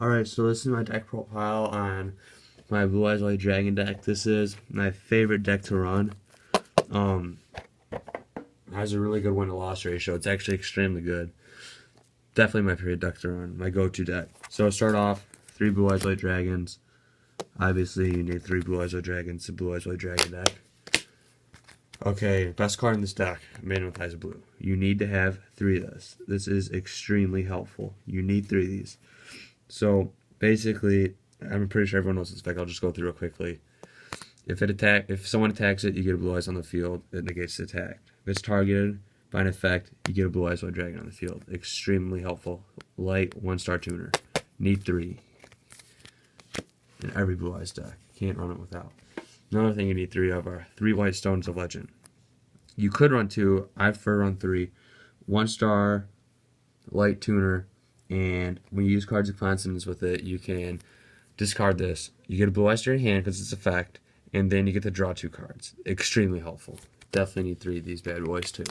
Alright, so this is my deck profile on my Blue Eyes White Dragon deck. This is my favorite deck to run. Has a really good win-to-loss ratio. It's actually extremely good. Definitely my favorite deck to run. My go-to deck. So I'll start off, 3 Blue Eyes White Dragons. Obviously, you need 3 Blue Eyes White Dragons to Blue Eyes White Dragon deck. Okay, best card in this deck, Maiden with Eyes of Blue. You need to have 3 of this. This is extremely helpful. You need 3 of these. So basically, I'm pretty sure everyone knows this effect. I'll just go through it quickly. If someone attacks it, you get a Blue Eyes on the field. It negates the attack. If it's targeted by an effect, you get a Blue Eyes White Dragon on the field. Extremely helpful. Light 1-star tuner. Need 3 in every Blue Eyes deck. Can't run it without. Another thing you need 3 of are 3 White Stones of Legend. You could run 2. I prefer run 3. 1-star light tuner. And when you use cards of consonants with it, you can discard this. You get a Blue Eyes to your hand because it's effect, and then you get to draw 2 cards. Extremely helpful. Definitely need 3 of these bad boys too.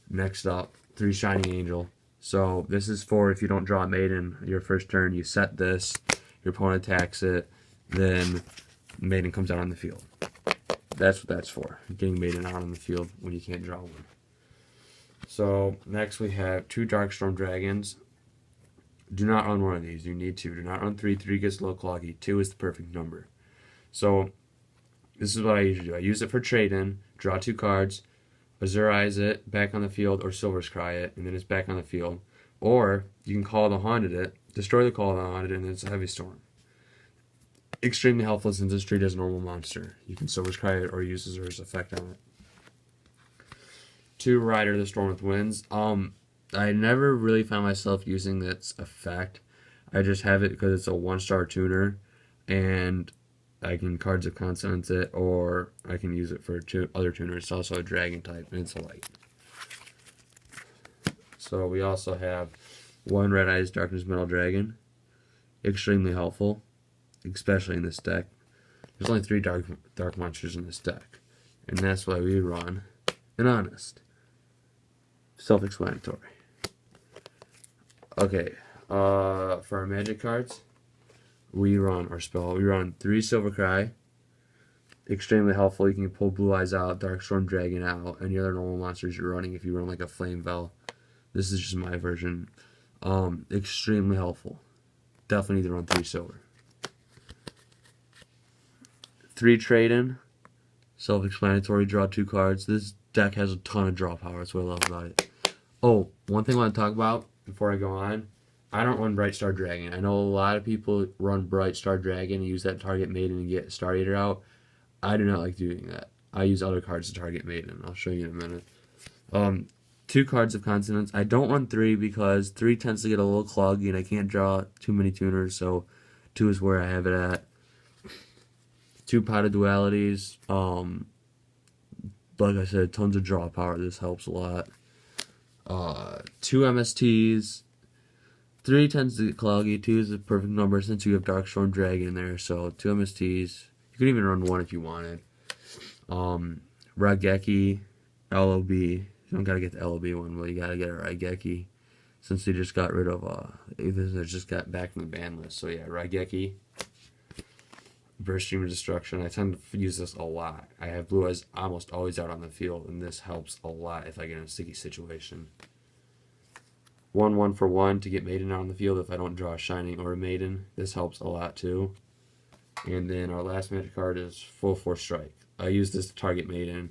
Next up, 3 Shining Angel. So this is for if you don't draw a Maiden your first turn, you set this, your opponent attacks it, then Maiden comes out on the field. That's what that's for. Getting Maiden out on the field when you can't draw one. So next we have 2 Darkstorm Dragons. Do not run one of these. You need 2. Do not run 3. 3 gets a little cloggy. 2 is the perfect number. So this is what I usually do. I use it for trade-in, draw 2 cards, Azurize it, back on the field, or Silver Scry it, and then it's back on the field. Or you can Call the Haunted it, destroy the Call of the Haunted, and then it's a Heavy Storm. Extremely helpful since it's treated as a normal monster. You can Silver Scry it or use Azur's effect on it. 2 Rider the Storm with Winds. I never really found myself using its effect. I just have it because it's a 1-star tuner, and I can Cards of Consonants it, or I can use it for other tuners. It's also a dragon type, and it's a light. So we also have 1 Red Eyes Darkness Metal Dragon. Extremely helpful, especially in this deck. There's only 3 dark monsters in this deck, and that's why we run an Honest. Self-explanatory. Okay, for our magic cards, we run 3 Silver Cry. Extremely helpful. You can pull Blue Eyes out, Darkstorm Dragon out, any other normal monsters you're running if you run like a Flame Veil. This is just my version. Extremely helpful. Definitely need to run 3 silver. 3 trade-in. Self-explanatory, draw 2 cards. This deck has a ton of draw power. That's what I love about it. Oh, one thing I want to talk about before I go on. I don't run Bright Star Dragon. I know a lot of people run Bright Star Dragon and use that to target Maiden and get Star Eater out. I do not like doing that. I use other cards to target Maiden. I'll show you in a minute. 2 Cards of Consonants. I don't run 3 because 3 tends to get a little cloggy and I can't draw too many tuners, so 2 is where I have it at. 2 Potted Dualities. Like I said, tons of draw power. This helps a lot. 2 MSTs. 3 tends to get cloggy. 2 is the perfect number since you have Darkstorm Dragon in there. So 2 MSTs. You could even run 1 if you wanted. Raigeki, LOB. You don't gotta get the LOB one, but you gotta get a Raigeki. Since they just got rid of they just got back from the ban list. So yeah, Raigeki. Burst Stream of Destruction. I tend to use this a lot. I have Blue Eyes almost always out on the field, and this helps a lot if I get in a sticky situation. 1 for 1 to get Maiden out on the field if I don't draw a Shining or a Maiden. This helps a lot too. And then our last magic card is Full Force Strike. I use this to target Maiden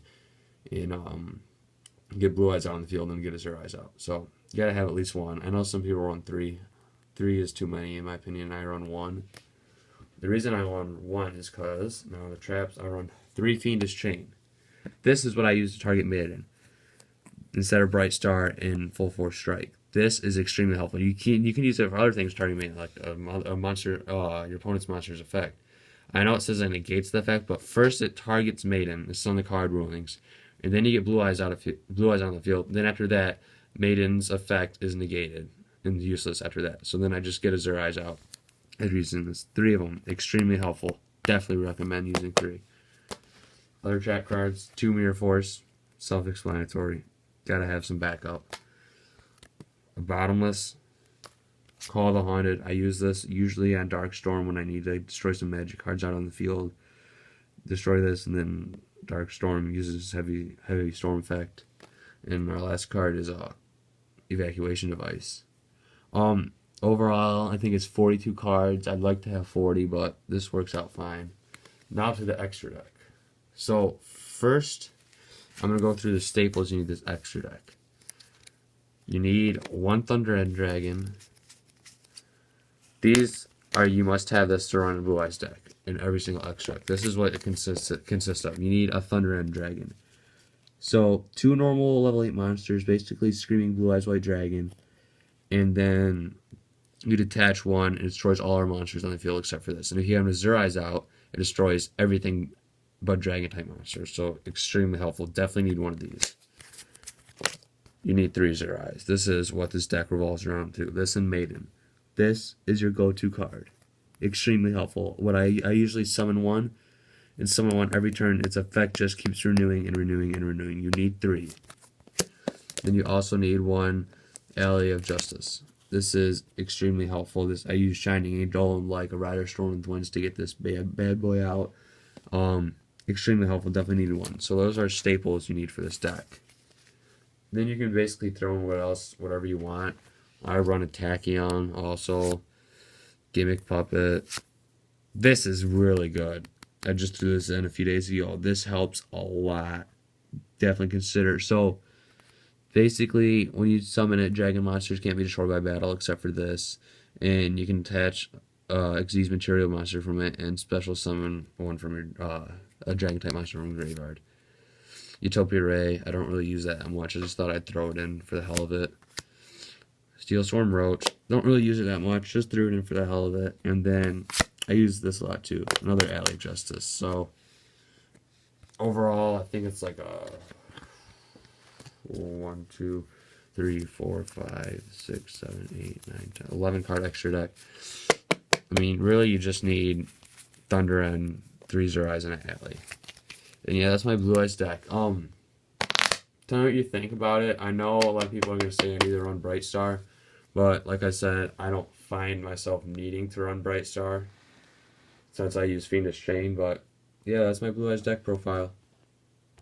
and get Blue Eyes out on the field and get Azure Eyes out. So you gotta have at least 1. I know some people run 3. 3 is too many in my opinion. I run 1. The reason I run 1 is because, now the traps, I run 3 Fiendish Chain. This is what I use to target Maiden instead of Bright Star and Full Force Strike. This is extremely helpful. You can use it for other things targeting Maiden, like a monster, your opponent's monster's effect. I know it says it negates the effect, but first it targets Maiden. This is on the card rulings, and then you get Blue Eyes on the field. Then after that, Maiden's effect is negated and useless after that. So then I just get Azure Eyes out. As reasons, 3 of them, extremely helpful. Definitely recommend using 3. Other trap cards, 2 Mirror Force, self-explanatory. Gotta have some backup. A Bottomless, Call the Haunted. I use this usually on Dark Storm when I need to destroy some magic cards out on the field. Destroy this, and then Dark Storm uses heavy storm effect. And our last card is Evacuation Device. Overall, I think it's 42 cards. I'd like to have 40, but this works out fine. Now to the extra deck. So first, I'm going to go through the staples you need this extra deck. You need one Thunder End Dragon. These are, you must have this to run a Blue Eyes deck in every single extra deck. This is what it consists of. You need a Thunder End Dragon. So 2 normal level 8 monsters, basically Screaming Blue Eyes White Dragon, and then you detach one and it destroys all our monsters on the field except for this. And if you have a Azure Eyes out, it destroys everything but Dragon type monsters. So extremely helpful. Definitely need one of these. You need 3 Azure Eyes. This is what this deck revolves around to. This and Maiden. This is your go-to card. Extremely helpful. What I usually summon one, and summon one every turn. Its effect just keeps renewing and renewing and renewing. You need 3. Then you also need 1 Alley of Justice. This is extremely helpful. I use Shining Angel and like a Rider Storm with Winds to get this bad boy out. Extremely helpful. Definitely need 1. So those are staples you need for this deck. Then you can basically throw in whatever you want. I run a Tachyon also. Gimmick Puppet. This is really good. I just threw this in a few days ago. This helps a lot. Definitely consider. So basically, when you summon it, dragon monsters can't be destroyed by battle except for this. And you can attach Xyz material monster from it and special summon one from your a dragon type monster from your graveyard. Utopia Ray, I don't really use that much. I just thought I'd throw it in for the hell of it. Steel Storm Roach, don't really use it that much. Just threw it in for the hell of it. And then I use this a lot too. Another Alley of Justice. So overall, I think it's like a 1, 2, 3, 4, 5, 6, 7, 8, 9, 10, 11 card extra deck. I mean, really, you just need Thunder and 3 Azure Eyes and an Alley. And yeah, that's my Blue Eyes deck. Tell me what you think about it. I know a lot of people are going to say I need to run Bright Star, but like I said, I don't find myself needing to run Bright Star since I use Fiendish Chain. But yeah, that's my Blue Eyes deck profile.